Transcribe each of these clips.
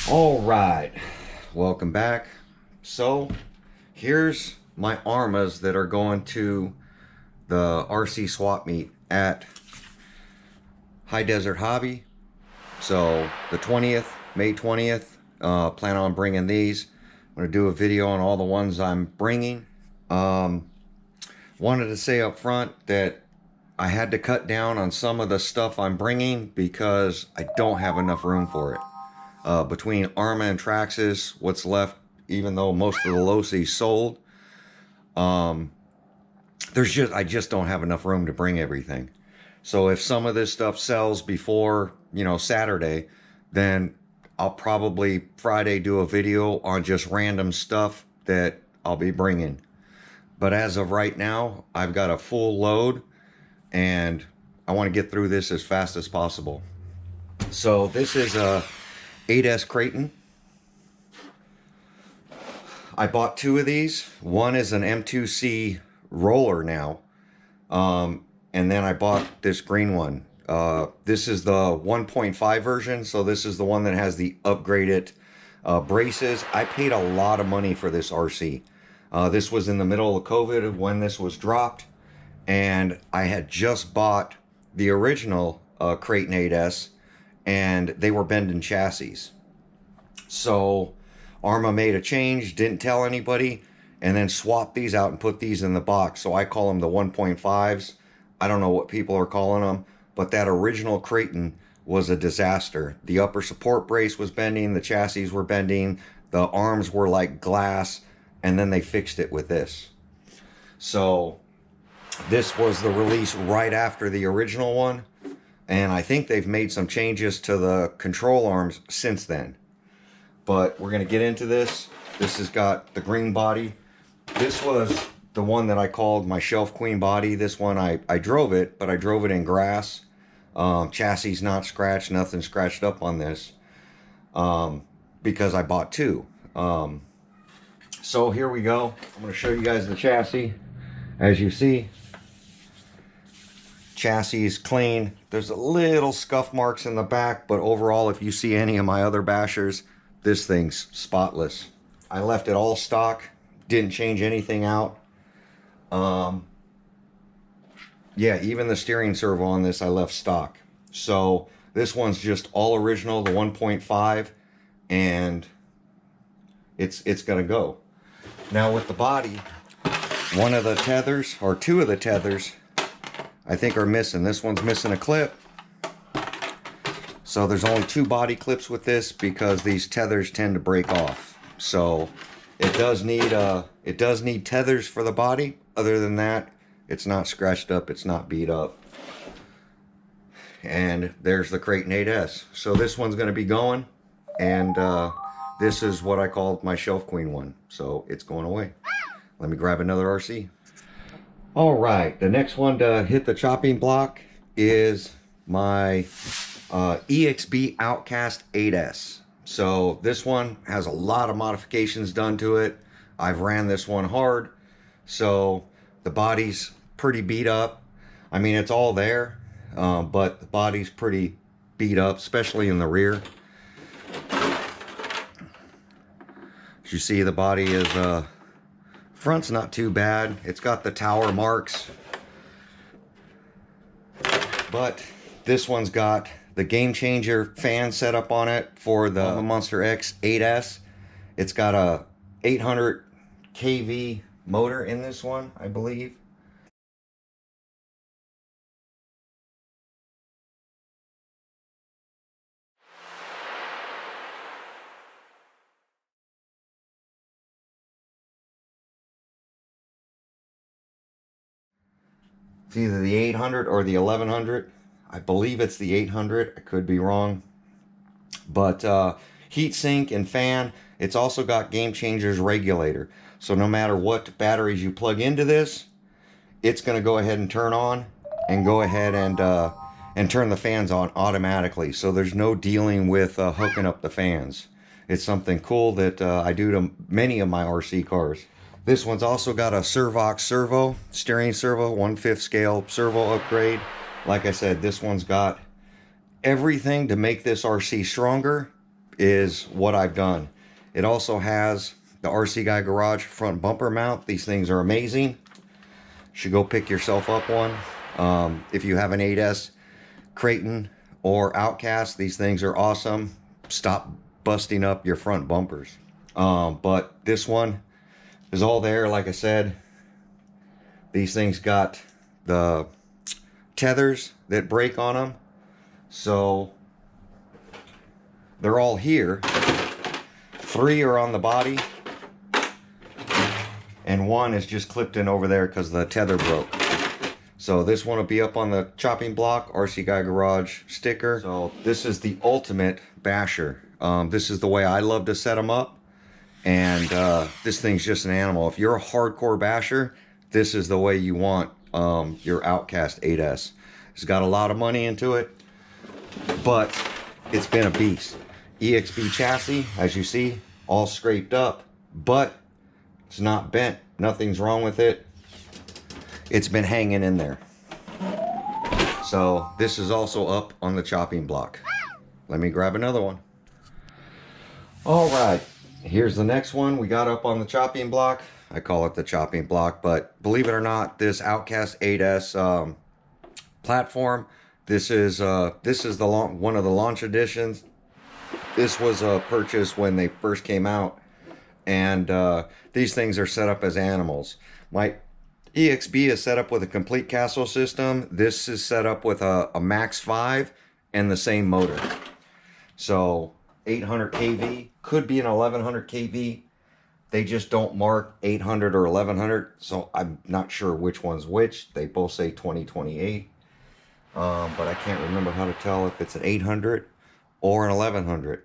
All right, welcome back. So here's my ARRMAs that are going to the RC swap meet at High Desert Hobby. So the 20th, May 20th, plan on bringing these. I'm going to do a video on all the ones I'm bringing. Wanted to say up front that I had to cut down on some of the stuff I'm bringing because I don't have enough room for it. Between ARRMA and Traxxas, what's left, even though most of the Losi sold, I just don't have enough room to bring everything. So if some of this stuff sells before, Saturday, then I'll probably Friday do a video on just random stuff that I'll be bringing. But as of right now, I've got a full load and I want to get through this as fast as possible. So this is a 8S Creighton. I bought two of these. One is an M2C roller now. And then I bought this green one. This is the 1.5 version. So this is the one that has the upgraded braces. I paid a lot of money for this RC. This was in the middle of COVID when this was dropped. And I had just bought the original Creighton 8S. And they were bending chassis. So ARRMA made a change, didn't tell anybody, and then swapped these out and put these in the box. So I call them the 1.5s. I don't know what people are calling them, but that original Creighton was a disaster. The upper support brace was bending, the chassis were bending, the arms were like glass, and then they fixed it with this. So this was the release right after the original one. And I think they've made some changes to the control arms since then. But we're going to get into this. This has got the green body. This was the one that I called my Shelf Queen body. This one, I drove it, but I drove it in grass. Chassis not scratched, nothing scratched up on this. Because I bought two. So here we go. I'm going to show you guys the chassis. As you see, chassis is clean. There's a little scuff marks in the back, but overall, if you see any of my other bashers, this thing's spotless. I left it all stock, didn't change anything out. Yeah, even the steering servo on this I left stock. So this one's just all original, the 1.5, and it's gonna go. Now with the body, one of the tethers, or two of the tethers, I think are missing. This one's missing a clip. So there's only two body clips with this because these tethers tend to break off. So it does need tethers for the body. Other than that, it's not scratched up, it's not beat up. And there's the Creighton 8S. So this one's going to be going, and this is what I called my Shelf Queen one. So it's going away. Let me grab another RC. All right, the next one to hit the chopping block is my EXB Outcast 8S. So this one has a lot of modifications done to it. I've ran this one hard, so the body's pretty beat up. I mean, it's all there, but the body's pretty beat up, especially in the rear. As you see, the body is front's not too bad. It's got the tower marks. But this one's got the Game Changer fan setup on it for the Monster X 8S. It's got a 800 kV motor in this one, I believe. It's either the 800 or the 1100. I believe it's the 800. I could be wrong. But heat sink and fan. It's also got Game Changer's regulator. So no matter what batteries you plug into this, it's going to go ahead and turn on and go ahead and turn the fans on automatically. So there's no dealing with hooking up the fans. It's something cool that I do to many of my RC cars. This one's also got a Servox servo, steering servo, 1/5 scale servo upgrade. Like I said, this one's got everything to make this RC stronger. is what I've done. It also has the RC Guy Garage front bumper mount. These things are amazing. You should go pick yourself up one. If you have an 8S Creighton or Outcast, these things are awesome. Stop busting up your front bumpers. But this one is all there. Like I said, these things got the tethers that break on them, so they're all here. 3 are on the body, and 1 is just clipped in over there because the tether broke. So this one will be up on the chopping block, RC Guy Garage sticker. So this is the ultimate basher. This is the way I love to set them up, and this thing's just an animal. If you're a hardcore basher, this is the way you want your Outcast 8S. It's got a lot of money into it, but it's been a beast. EXB chassis, as you see, all scraped up, but it's not bent. Nothing's wrong with it. It's been hanging in there. So this is also up on the chopping block. Let me grab another one. All right, here's the next one we got up on the chopping block. I call it the chopping block, but believe it or not, this Outcast 8S platform, this is one of the launch editions. This was a purchase when they first came out, and these things are set up as animals. My EXB is set up with a complete castle system. This is set up with a Max 5 and the same motor. So 800 kV, could be an 1100 kV. They just don't mark 800 or 1100, so I'm not sure which one's which. They both say 2028, but I can't remember how to tell if it's an 800 or an 1100.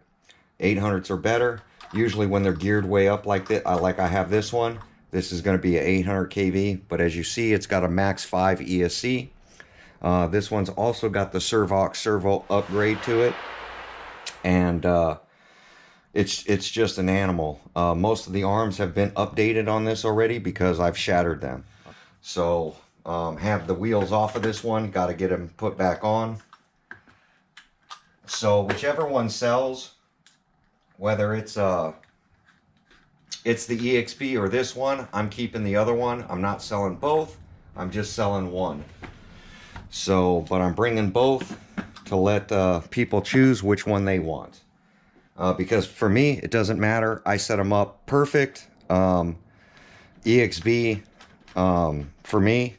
800s are better. Usually when they're geared way up like that, like I have this one, this is going to be an 800 kV, but as you see, it's got a Max 5 ESC. This one's also got the Servox servo upgrade to it, and it's just an animal. Most of the arms have been updated on this already because I've shattered them. So have the wheels off of this one, got to get them put back on. So whichever one sells, whether it's the EXP or this one, I'm keeping the other one. I'm not selling both. I'm just selling one. So, but I'm bringing both to let people choose which one they want. Because for me, it doesn't matter. I set them up perfect. EXB, for me,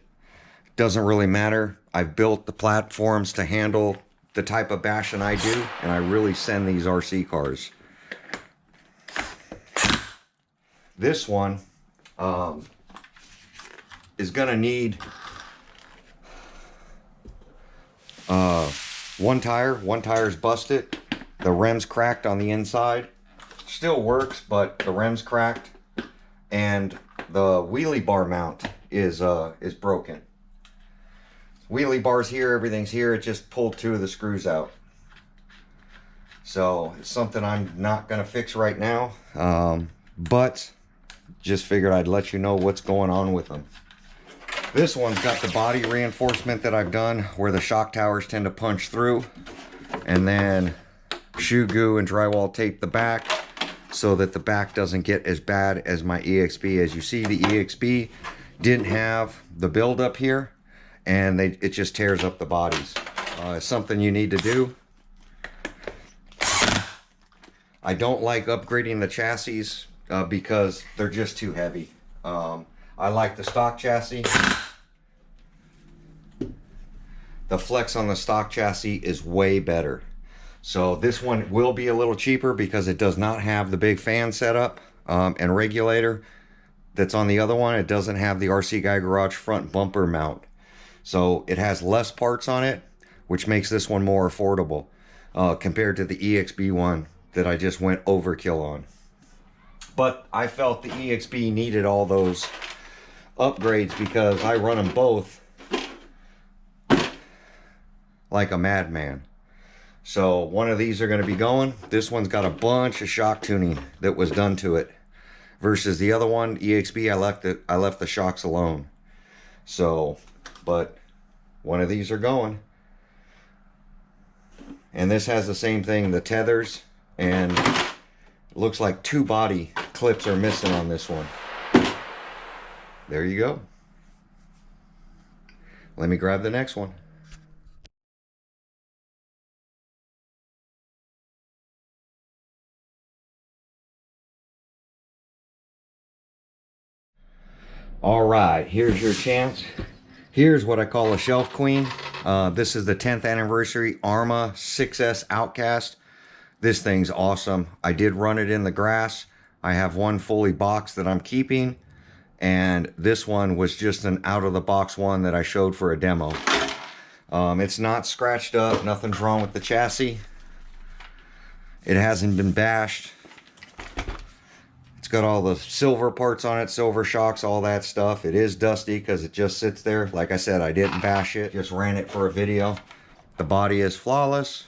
doesn't really matter. I've built the platforms to handle the type of bashing I do, and I really send these RC cars. This one is gonna need one tire. One tire's busted. The rem's cracked on the inside. Still works, but the rem's cracked, and the wheelie bar mount is broken. Wheelie bars here, everything's here. It just pulled 2 of the screws out. So it's something I'm not gonna fix right now, but just figured I'd let you know what's going on with them. This one's got the body reinforcement that I've done where the shock towers tend to punch through, and then shoe glue and drywall tape the back so that the back doesn't get as bad as my EXB. As you see, the EXB didn't have the build up here, and it just tears up the bodies. It's something you need to do. I don't like upgrading the chassis because they're just too heavy. I like the stock chassis. The flex on the stock chassis is way better. So this one will be a little cheaper because it does not have the big fan setup and regulator that's on the other one. It doesn't have the RC Guy Garage front bumper mount. So it has less parts on it, which makes this one more affordable compared to the EXB one that I just went overkill on. But I felt the EXB needed all those upgrades because I run them both like a madman. So one of these are going to be going. This one's got a bunch of shock tuning that was done to it, versus the other one, EXB, I left the shocks alone. So, but one of these are going. And this has the same thing. The tethers and it looks like 2 body clips are missing on this one. There you go. Let me grab the next one. All right, here's your chance. Here's what I call a shelf queen. This is the 10th anniversary ARRMA 6S Outcast. This thing's awesome. I did run it in the grass. I have one fully boxed that I'm keeping, and this one was just an out-of-the-box one that I showed for a demo. It's not scratched up. Nothing's wrong with the chassis. It hasn't been bashed. It's got all the silver parts on it, silver shocks, all that stuff. It is dusty because it just sits there. Like I said, I didn't bash it, just ran it for a video. The body is flawless.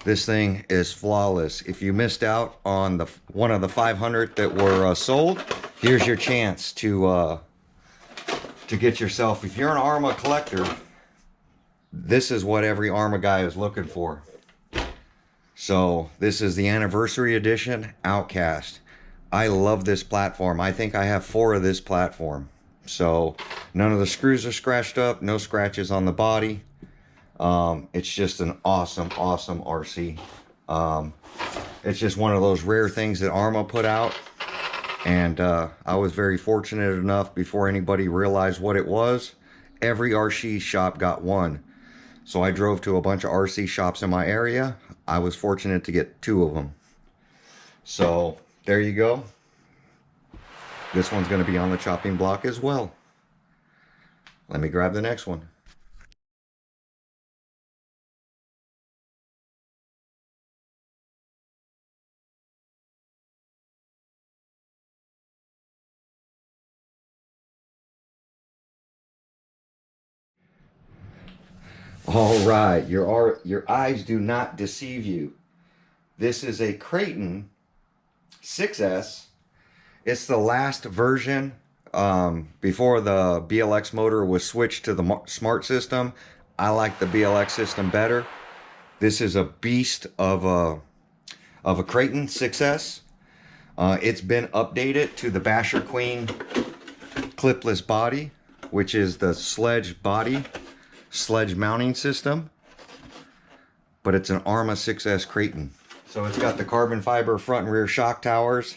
This thing is flawless. If you missed out on one of the 500 that were sold, here's your chance to get yourself. If you're an ARRMA collector, this is what every ARRMA guy is looking for. So this is the anniversary edition Outcast. I love this platform. I think I have 4 of this platform. So none of the screws are scratched up, no scratches on the body. It's just an awesome RC. It's just one of those rare things that ARRMA put out, and I was very fortunate enough, before anybody realized what it was, every RC shop got one. So I drove to a bunch of RC shops in my area. I was fortunate to get 2 of them. So there you go. This one's going to be on the chopping block as well. Let me grab the next one. All right, your eyes do not deceive you. This is a Creighton 6S. It's the last version before the BLX motor was switched to the Smart system. I like the BLX system better. This is a beast of a Creighton 6S. It's been updated to the Basher Queen clipless body, which is the sledge body, sledge mounting system, but it's an ARRMA 6S Creighton. So it's got the carbon fiber front and rear shock towers.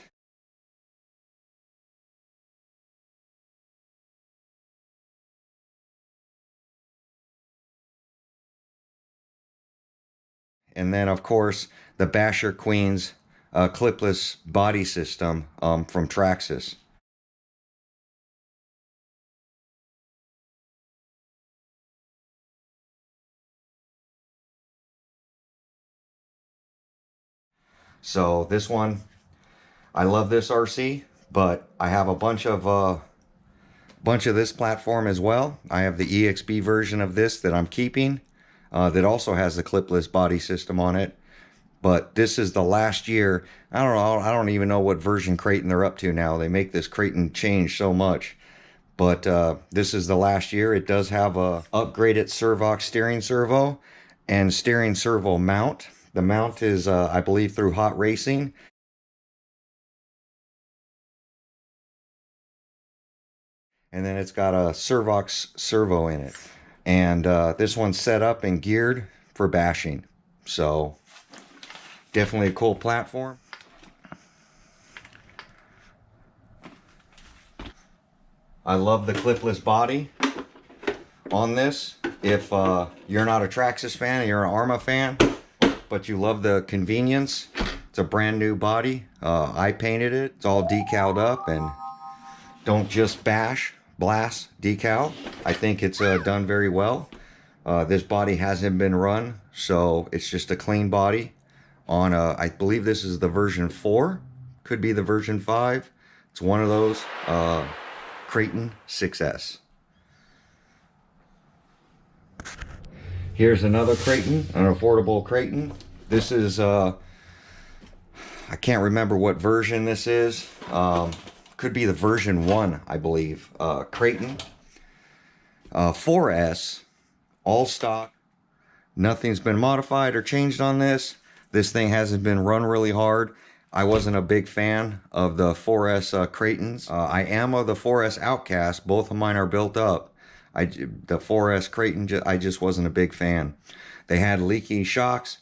And then of course the Basher Queen's clipless body system from Traxxas. So this one, I love this RC, but I have a bunch of this platform as well. I have the EXP version of this that I'm keeping, that also has the clipless body system on it. But this is the last year. I don't know. I don't even know what version Creighton they're up to now. They make this Creighton change so much. But this is the last year. It does have a upgraded Servox steering servo and steering servo mount. The mount is, I believe, through Hot Racing. And then it's got a Servox servo in it. And this one's set up and geared for bashing. So definitely a cool platform. I love the clipless body on this. If you're not a Traxxas fan, you're an ARRMA fan, but you love the convenience, it's a brand new body. I painted it. It's all decaled up, and don't just bash, blast, decal. I think it's done very well. This body hasn't been run, so it's just a clean body on I believe this is the version 4, could be the version 5. It's one of those Creighton 6S. Here's another Creighton, an affordable Creighton. This is I can't remember what version this is. Could be the version 1, I believe. Creighton 4S, all stock. Nothing's been modified or changed on this. This thing hasn't been run really hard. I wasn't a big fan of the 4S Creightons. I am of the 4S Outcast. Both of mine are built up. The 4S Creighton, I just wasn't a big fan. They had leaky shocks.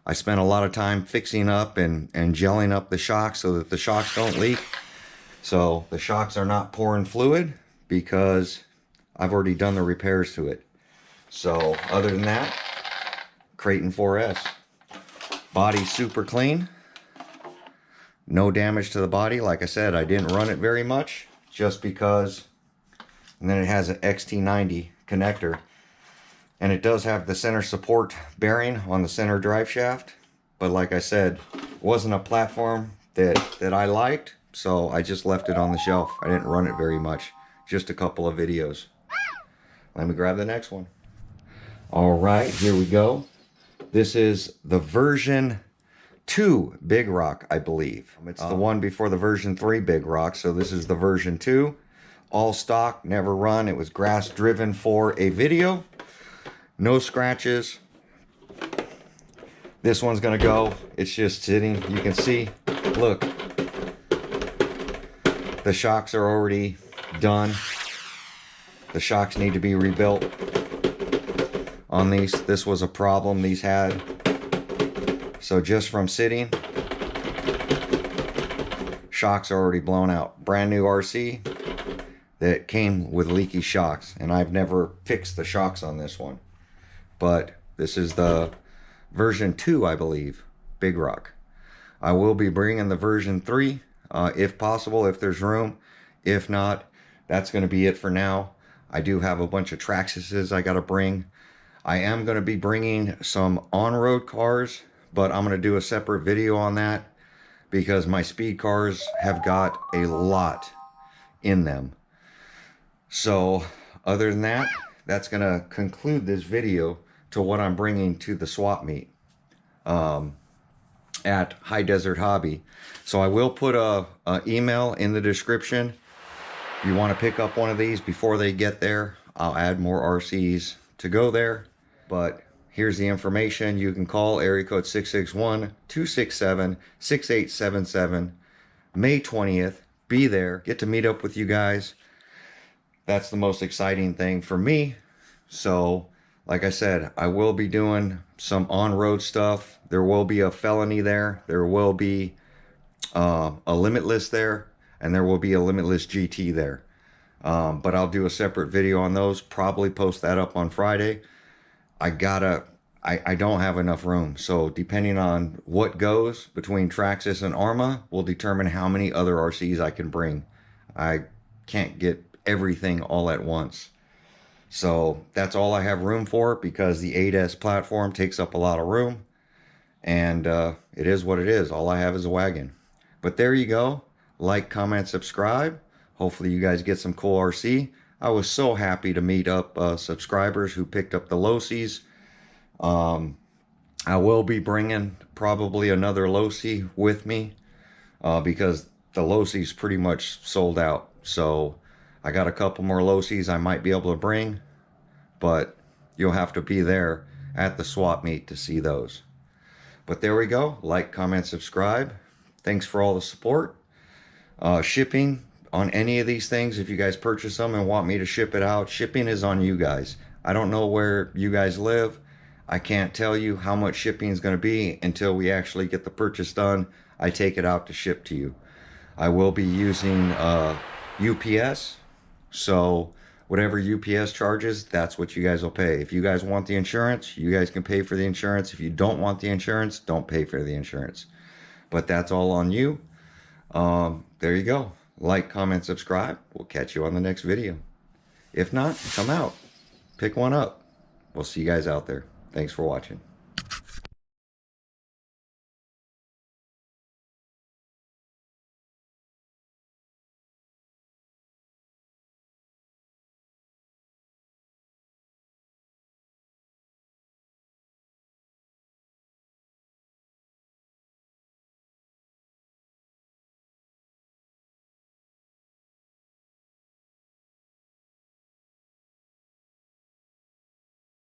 I spent a lot of time fixing up and gelling up the shocks so that the shocks don't leak. So the shocks are not pouring fluid because I've already done the repairs to it. So other than that, Creighton 4S. Body super clean. No damage to the body. Like I said, I didn't run it very much just because. And then it has an XT90 connector. And it does have the center support bearing on the center drive shaft. But like I said, it wasn't a platform that I liked. So I just left it on the shelf. I didn't run it very much. Just a couple of videos. Let me grab the next one. All right, here we go. This is the version 2 Big Rock, I believe. It's the one before the version 3 Big Rock, so this is the version 2. All stock, never run. It was grass driven for a video. No scratches. This one's gonna go. It's just sitting. You can see, look. The shocks are already done. The shocks need to be rebuilt on these. This was a problem these had. So just from sitting, shocks are already blown out. Brand new RC that came with leaky shocks, and I've never fixed the shocks on this one. But this is the version 2, I believe, Big Rock. I will be bringing the version 3 if possible, if there's room. If not, that's going to be it for now. I do have a bunch of Traxxas I got to bring. I am going to be bringing some on-road cars, but I'm going to do a separate video on that because my speed cars have got a lot in them. So other than that, that's going to conclude this video to what I'm bringing to the swap meet at High Desert Hobby. So I will put a email in the description. If you want to pick up one of these before they get there, I'll add more RCs to go there. But here's the information. You can call area code 661-267-6877. May 20th. Be there. Get to meet up with you guys. That's the most exciting thing for me. So, like I said, I will be doing some on-road stuff. There will be a felony there. There will be a Limitless there. And there will be a Limitless GT there. But I'll do a separate video on those. Probably post that up on Friday. I don't have enough room. So depending on what goes between Traxxas and ARRMA will determine how many other RCs I can bring. I can't get everything all at once. So that's all I have room for because the 8S platform takes up a lot of room. And it is what it is. All I have is a wagon. But there you go. Like, comment, subscribe. Hopefully you guys get some cool RC. I was so happy to meet up subscribers who picked up the Locies. I will be bringing probably another Locie with me because the Locie's pretty much sold out. So I got a couple more Locies I might be able to bring, but you'll have to be there at the swap meet to see those. But there we go. Like, comment, subscribe. Thanks for all the support. Shipping on any of these things, if you guys purchase them and want me to ship it out, shipping is on you guys. I don't know where you guys live. I can't tell you how much shipping is going to be until we actually get the purchase done. I take it out to ship to you. I will be using UPS, so whatever UPS charges, that's what you guys will pay. If you guys want the insurance, you guys can pay for the insurance. If you don't want the insurance, don't pay for the insurance. But that's all on you. There you go. Like, comment, subscribe. We'll catch you on the next video. If not, come out. Pick one up. We'll see you guys out there. Thanks for watching.